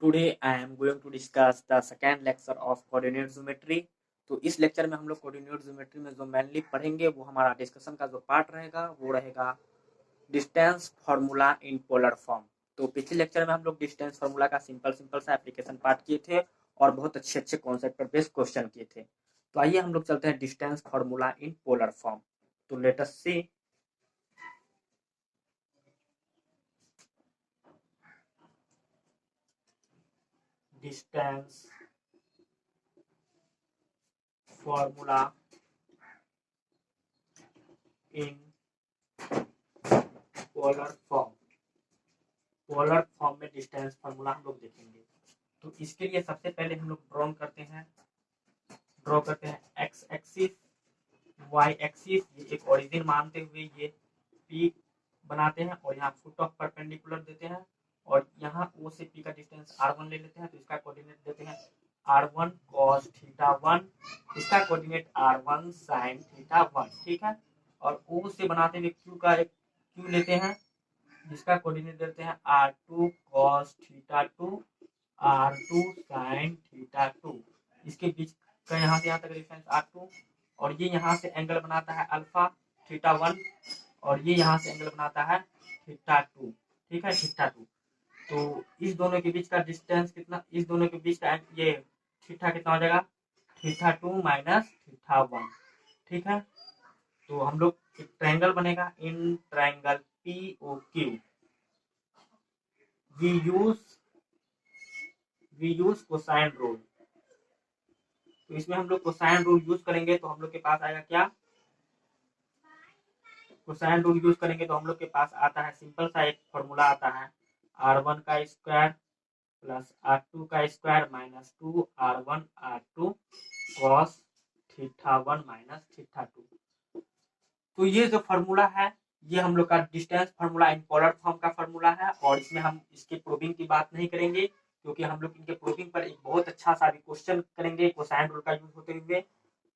Today I am going to discuss the second lecture of coordinate geometry। तो इस lecture में हम लोग कोऑर्डिनेट ज्योमेट्री में जो मेनली पढ़ेंगे वो हमारा डिस्कशन का जो पार्ट रहेगा वो रहेगा distance formula in polar form. तो पिछले लेक्चर में हम लोग डिस्टेंस फार्मूला का सिंपल सा एप्लीकेशन पार्ट किए थे और बहुत अच्छे कॉन्सेप्ट पर बेस्ड क्वेश्चन किए थे। तो आइए हम लोग चलते हैं distance formula in polar form. तो let us see distance formula in polar form. Polar form में डिस्टेंस फार्मूला हम लोग देखेंगे। तो इसके लिए सबसे पहले हम लोग ड्रॉ करते हैं एक्स एक्सिस, वाई एक्सिस, ये एक ओरिजिन मानते हुए ये पी बनाते हैं और यहाँ फुट ऑफ परपेंडिकुलर देते हैं और यहाँ ओ से पी का डिस्टेंस r1 ले लेते हैं। तो इसका कोऑर्डिनेट देते हैं r1 cos थीटा 1, इसका कोऑर्डिनेट r1 sin थीटा 1, ठीक है। और ओ से बनाते हुए क्यू का एक क्यू लेते हैं जिसका कोऑर्डिनेट देते हैं r2 cos theta 2, r2 sin theta 2। इसके बीच का यहाँ से यहाँ तक डिस्टेंस r2 और ये यहाँ से एंगल बनाता है अल्फा थीटा 1 और ये यहाँ से एंगल बनाता है थीटा 2, ठीक है, थीटा 2। तो इस दोनों के बीच का डिस्टेंस कितना, इस दोनों के बीच का ये थीटा कितना हो जाएगा, थीटा 2 माइनस थीटा 1, ठीक है। तो हम लोग एक ट्रायंगल बनेगा in triangle POQ। We use cosine rule. तो इसमें हम लोग कोसाइन रूल यूज करेंगे तो हम लोग के पास आएगा क्या, कोसाइन रूल यूज करेंगे तो हम लोग के पास आता है सिंपल सा एक फॉर्मूला आता है r1 का स्क्वायर प्लस r2 का square minus 2 r1 r2 cos theta 1 minus theta 2। तो ये जो फॉर्मूला है ये हम लोग का distance formula in polar form का फॉर्मूला है और इसमें हम इसके प्रूविंग की बात नहीं करेंगे क्योंकि हम लोग इनके प्रूविंग पर एक बहुत अच्छा सा भी क्वेश्चन करेंगे कोसाइन रूल का यूज होते हुए।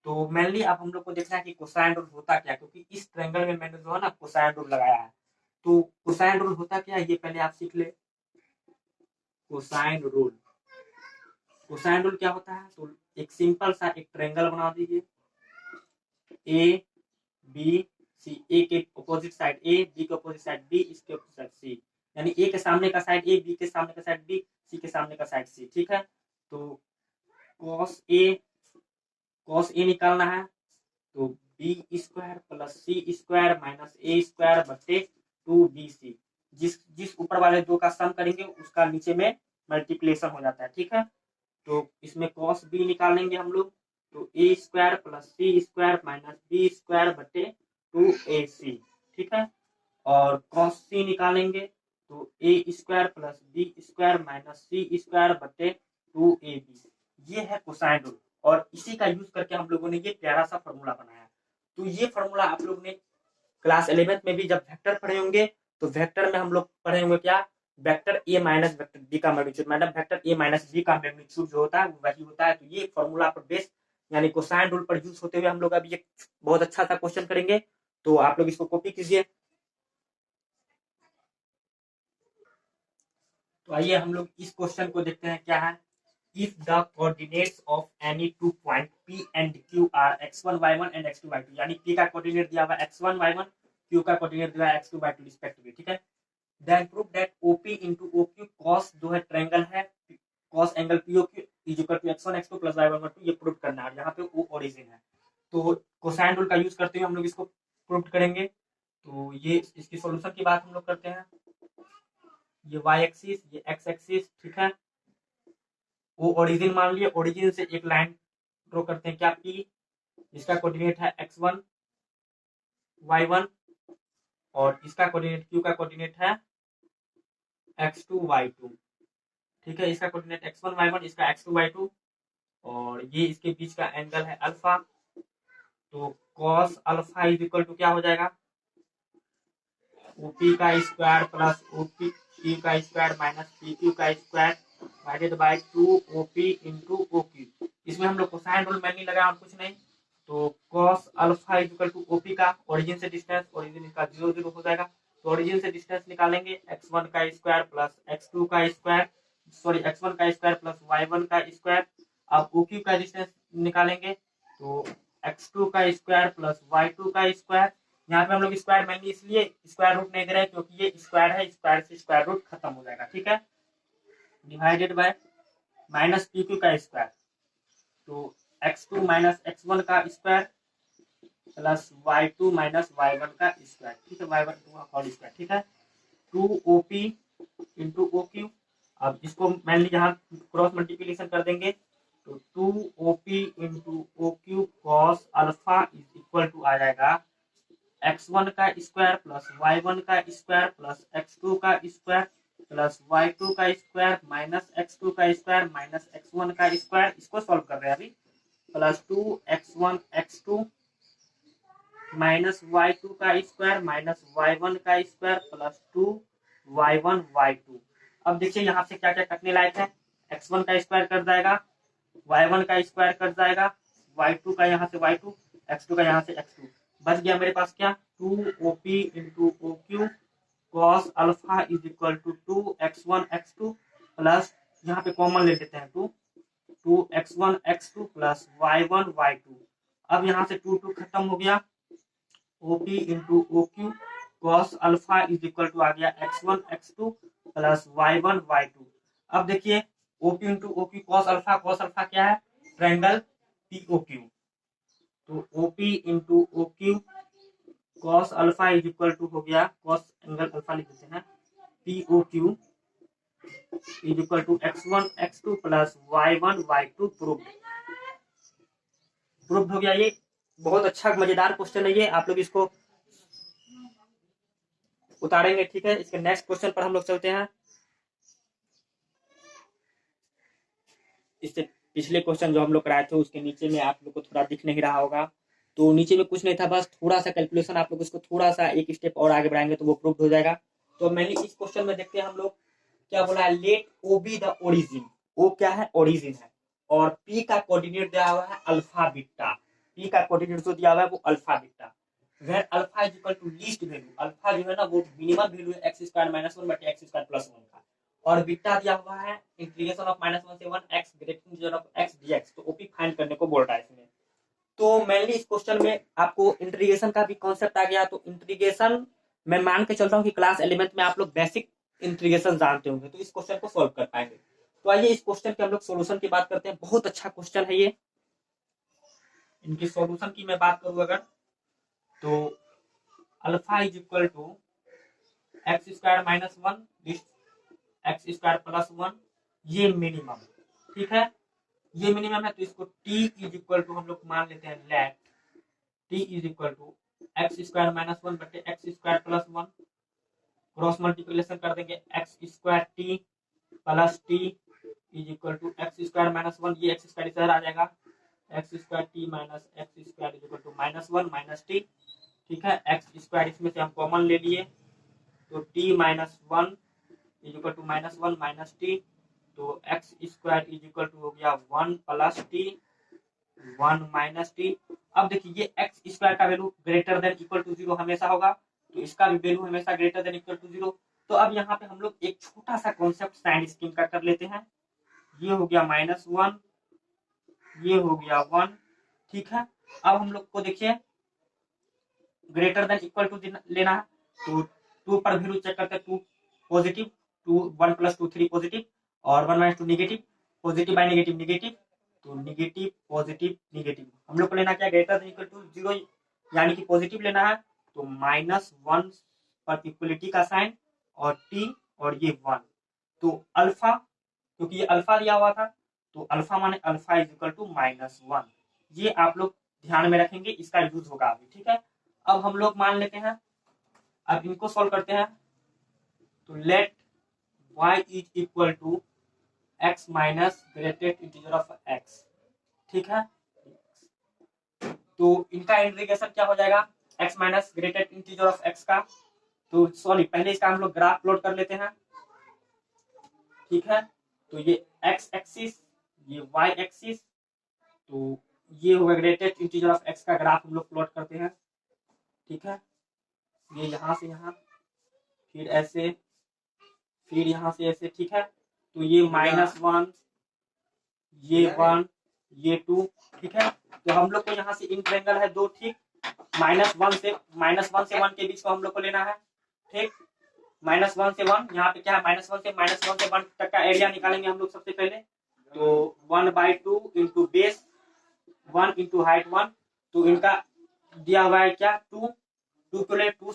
तो मेनली अब हम लोग को देखना है कि कोसाइन रूल होता क्या, क्योंकि इस ट्रायंगल में मैंने जो है ना कोसाइन रूल लगाया है। तो कोसाइन रूल होता क्या है ये पहले आप सीख ले। कोसाइन रूल, कोसाइन रूल क्या होता है, तो एक सिंपल सा एक ट्रायंगल बना दीजिए ए बी सी, ए के अपोजिट साइड ए, बी के अपोजिट साइड बी, इसके अपोजिट साइड सी, यानी ए के सामने का साइड ए, बी के सामने का साइड बी, सी के सामने का साइड सी, ठीक है। तो कॉस ए निकालना है तो B square plus c square minus ए स्क्वायर बटे 2bc। जिस जिस ऊपर वाले दो का सम करेंगे उसका नीचे में मल्टीप्लिकेशन हो जाता है, ठीक है। तो इसमें कॉस बी निकालेंगे हम लोग तो a square plus c square minus b square बटे 2ac, ठीक है। और कॉस सी निकालेंगे तो a square plus b square minus c square बटे 2ab। ये है कोसाइन रूल और इसी का यूज करके हम लोगों ने ये प्यारा सा फॉर्मूला बनाया। तो ये फॉर्मूला आप लोग ने क्लास 11th में भी जब वेक्टर पढ़े होंगे तो वेक्टर में हम लोग पढ़े होंगे क्या, vector a minus vector b का magnitude, madam vector a minus b का मैग्नीट्यूड जो होता है वो वही होता है। तो ये फॉर्मूला पर बेस यानी कोसाइन रूल पर यूज होते हुए हम लोग अभी एक बहुत अच्छा सा क्वेश्चन करेंगे। तो आप लोग इसको कॉपी कीजिए। तो आइए हम लोग इस क्वेश्चन को देखते हैं क्या है। If the coordinates of any two point P and Q are x1 y1 and x2 y2, यानी P का कोऑर्डिनेट दिया हुआ है x1 y1, Q का कोऑर्डिनेट दिया है x2 y2 रिस्पेक्टिवली, ठीक है। Then prove that OP into OQ cos जो है ट्रायंगल है cos angle POQ is equal to x1 x2 plus y1 y2, ये प्रूव करना है। यहाँ पे O ओरिजिन है तो कोसाइन रूल का यूज करते हुए हम लोग इसको प्रूव करेंगे। तो ये इसकी सॉल्यूशन की बात हम लोग करते हैं। ये y एक्सिस, ये x एक्सिस, ठीक है। वो ओरिजिन मान लिया, ओरिजिन से एक लाइन ड्रॉ करते हैं क्या P, इसका कोऑर्डिनेट है x1 y1 और इसका कोऑर्डिनेट Q का कोऑर्डिनेट है x2 y2, ठीक है। इसका कोऑर्डिनेट x1 y1, इसका x2 y2 और ये इसके बीच का एंगल है अल्फा। तो cos alpha is equal to क्या हो जाएगा, OP का स्क्वायर प्लस OQ का स्क्वायर माइनस PQ का square divided by 2OP into OQ। इसमें हम लोग कोसाइन रूल मैंने लगाया और कुछ नहीं। तो cos alpha is equal to OP का ओरिजिन से डिस्टेंस, ओरिजिन इसका 0 0 हो जाएगा। तो ओरिजिन से डिस्टेंस निकालेंगे x1 का स्क्वायर प्लस x2 का स्क्वायर सॉरी x1 का स्क्वायर प्लस y1 का स्क्वायर। अब OQ का डिस्टेंस निकालेंगे तो x2 का स्क्वायर प्लस y2 का स्क्वायर। यहाँ पे हम लोग स्क्वायर मेनली इसलिए स्क्वायर रूट नहीं दे रहे हैं क्योंकि ये स्क्वायर है, स्क्वायर से स्क्वायर रूट खत्म हो जाएगा, ठीक है। डिवाइडेड बाय माइनस PQ का स्क्वायर, तो x2 माइनस x1 का square plus y2 minus y1 का स्क्वायर, ठीक है, y1 का होल स्क्वायर, ठीक है। 2OP into OQ। अब इसको मेनली यहाँ क्रॉस मल्टीप्लीकेशन कर देंगे तो 2OP into OQ cos alpha is equal to आ जाएगा x1 का स्क्वायर प्लस y1 का स्क्वायर प्लस x2 का स्क्वायर प्लस y2 का स्क्वायर माइनस x2 का स्क्वायर माइनस x1 का स्क्वायर। इसको सॉल्व कर रहे हैं अभी। Plus 2x1 x2 minus y2 का स्क्वायर माइनस y1 का स्क्वायर प्लस 2y1 y2। अब देखिए यहाँ से क्या क्या कटने लायक है। x1 का स्क्वायर कट जाएगा, y1 का स्क्वायर कट जाएगा, y2 का यहाँ से y2, x2 का यहाँ से x2। बच गया मेरे पास क्या 2OP into OQ cos alpha is equal to 2x1 x2 plus यहाँ पे कॉमन ले लेते हैं 2x1 x2 plus y1 y2। अब यहाँ से 2 खत्म हो गया, OP into OQ cos alpha is equal to आ गया x1 x2 plus y1 y2। अब देखिए OP into OQ cos alpha क्या है, ट्रायंगल POQ। तो OP into OQ cos alpha is equal to हो गया, कॉस एंगल अल्फा लिख देते हैं, POQ is equal to x1 x2 plus y1 y2। Proved हो गया। ये बहुत अच्छा मजेदार क्वेश्चन है ये, आप लोग इसको उतारेंगे, ठीक है। इसके नेक्स्ट क्वेश्चन पर हम लोग चलते हैं। इससे पिछले क्वेश्चन जो हम लोग कराए थे उसके नीचे में आप लोग को थोड़ा दिख नहीं रहा होगा, तो नीचे में कुछ नहीं था, बस थोड़ा सा कैलकुलेशन आप लोग इसको थोड़ा सा एक स्टेप और आगे बढ़ाएंगे तो वो प्रूव्ड हो जाएगा। तो मैंने इस क्वेश्चन में देखते हैं हम लोग क्या बोला है, let O be the origin. O क्या है, ओरिजिन है, और P का कोऑर्डिनेट दिया हुआ है अल्फा बीटा। P का कोऑर्डिनेट जो दिया हुआ है वो alpha beta. Where alpha is equal to least value, alpha जो है ना वो मिनिमम वैल्यू है x स्क्वायर माइनस 1 बटे x स्क्वायर प्लस 1 का, और बीटा दिया हुआ है इंटीग्रेशन ऑफ -1 से 1 x greater of x dx। तो OP फाइंड करने को बोल रहा है इसमें। तो मेनली इस क्वेश्चन में आपको इंटीग्रेशन का भी कॉन्सेप्ट आ गया। तो इंटीग्रेशन मैं मान के चलता हूँ कि क्लास 11th में आप लोग बेसिक इंटीग्रेशन जानते होंगे, तो इस क्वेश्चन को सॉल्व कर पाएंगे। तो आइए इस क्वेश्चन के हम लोग सोल्यूशन की बात करते हैं। बहुत अच्छा क्वेश्चन है ये। इनकी सॉल्यूशन की मैं बात करूं अगर, तो alpha is equal to x square minus 1 x square plus 1, ये मिनिमम, ठीक है, ये मिनिमम है। तो इसको t इज इक्वल टू हम लोग मान लेते हैं let t is equal to x square minus 1 बटे x square plus 1। Cross multiplication कर देंगे, x square t plus t is equal to x square minus 1, ये एक्स स्क्वायर इधर आ जाएगा, x square t minus x square is equal to -1 minus t, ठीक है। X square इसमें से हम कॉमन ले लिए, तो t minus 1 is equal to -1 minus t, तो x square is equal to हो गया 1 प्लस टी 1 माइनस टी। अब देखिए ये एक्स स्क्वायर का value greater than equal to 0 हमेशा होगा, तो इसका भी वैल्यू हमेशा ग्रेटर देन इक्वल टू 0। तो अब यहाँ पे हम लोग एक छोटा सा कॉन्सेप्ट साइन स्कीम का कर लेते हैं। ये हो गया -1, ये हो गया 1, ठीक है। अब हम लोग को देखिए ग्रेटर देन इक्वल टू लेना है, तो 2 पर वैल्यू चेक करते हैं, 2 पॉजिटिव, 2 1 प्लस 2 3 पॉजिटिव, और 1 minus 2 negative, positive bye negative negative, तो निगेटिव पॉजिटिव निगेटिव। हम लोग को लेना क्या, ग्रेटर देन इक्वल टू 0 यानी कि पॉजिटिव लेना है, तो -1 पर इक्वलिटी का साइन और टी और ये 1। तो अल्फा, क्योंकि ये अल्फा दिया हुआ था, तो अल्फा माने अल्फा इज इक्वल टू -1। ये आप लोग ध्यान में रखेंगे, इसका यूज होगा अभी, ठीक है। अब हम लोग मान लेते हैं, अब इनको सॉल्व करते हैं, तो let y is equal to x minus greatest integer of x, ठीक है। तो इनका इंटीग्रेशन क्या हो जाएगा, x minus greatest integer of x का, तो सॉरी पहले इसका हम लोग ग्राफ प्लॉट कर लेते हैं, ठीक है। तो ये x एक्सिस, ये y एक्सिस, तो ये होगा ग्रेटेड इंटीजर ऑफ x का ग्राफ हम लोग प्लॉट करते हैं, ठीक है। ये यहाँ से यहाँ, फिर ऐसे, फिर यहाँ से ऐसे, ठीक है। तो ये -1, ये 1, ये 2, ठीक है। तो हम लोग को यहाँ से इन ट्रायंगल है दो, ठीक। -1 से 1 के बीच को हम लोग को लेना है, ठीक। -1 से 1, यहाँ पे क्या है, -1 से 1 तक का एरिया निकालेंगे हम लोग सबसे पहले। तो 1/2 इंटू बेस 1 इंटू हाइट 1, तो इनका दिया हुआ है क्या 2, 2 को ले 2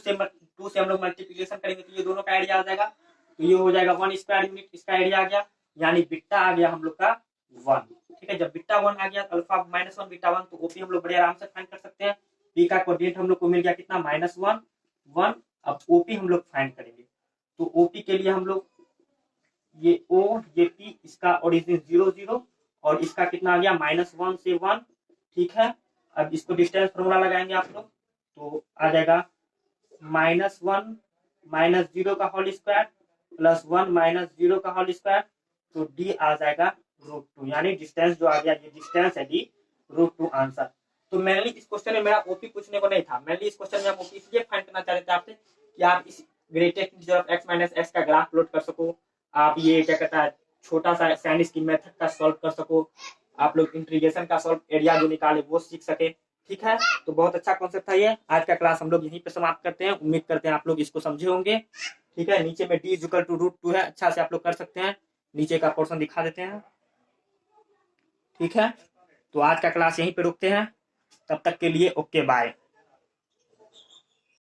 से हम लोग मल्टीप्लीकेशन करेंगे तो ये दोनों का एरिया आ जाएगा। तो ये हो जाएगा 1 स्क्वायर यूनिट, इसका एरिया आ गया, यानी बिट्टा आ गया हम लोग का 1, ठीक है। जब बिट्टा 1 आ गया, अल्फा -1 बीटा 1, तो ओपी हम लोग बड़े आराम से फाइंड कर सकते हैं। पी का कोऑर्डिनेट हम लोग को मिल गया कितना, -1, 1। अब ओपी हम लोग फाइंड करेंगे। तो ओपी के लिए हम लोग ये ओ, ये पी, इसका ओरिजिन 0 0, और इसका कितना आ गया -1 से 1, ठीक है। अब इसको डिस्टेंस फॉर्मूला लगाएंगे आप लोग, तो आ जाएगा -1 -0 का होल स्क्वायर प्लस 1 -0 का होल स्क्वायर, तो डी आ जाएगा √2, यानी डिस्टेंस जो आ गया, ये डिस्टेंस है डी, √2 आंसर। तो मेनली इस क्वेश्चन में मेरा ओपी पूछने को नहीं था, मेनली इस क्वेश्चन में हम ओपी इसलिए फाइंड करना चाह रहे थे आपसे कि आप इस greatest integer of x - x का ग्राफ प्लॉट कर सको, आप ये क्या कहता है छोटा सा सैंडिस की मेथड का सॉल्व कर सको, आप लोग इंटीग्रेशन का सॉल्व एरिया जो निकाले वो सीख सके, ठीक है। तो बहुत अच्छा कॉन्सेप्ट था ये। आज का क्लास हम लोग यहीं पे समाप्त करते हैं। उम्मीद करते हैं आप लोग इसको समझे होंगे, ठीक है। नीचे में d = √2 है, अच्छा से आप लोग कर सकते हैं। नीचे का पोर्शन दिखा देते हैं, ठीक है। तो आज का क्लास यहीं पे रुकते हैं, तब तक के लिए ओके बाय।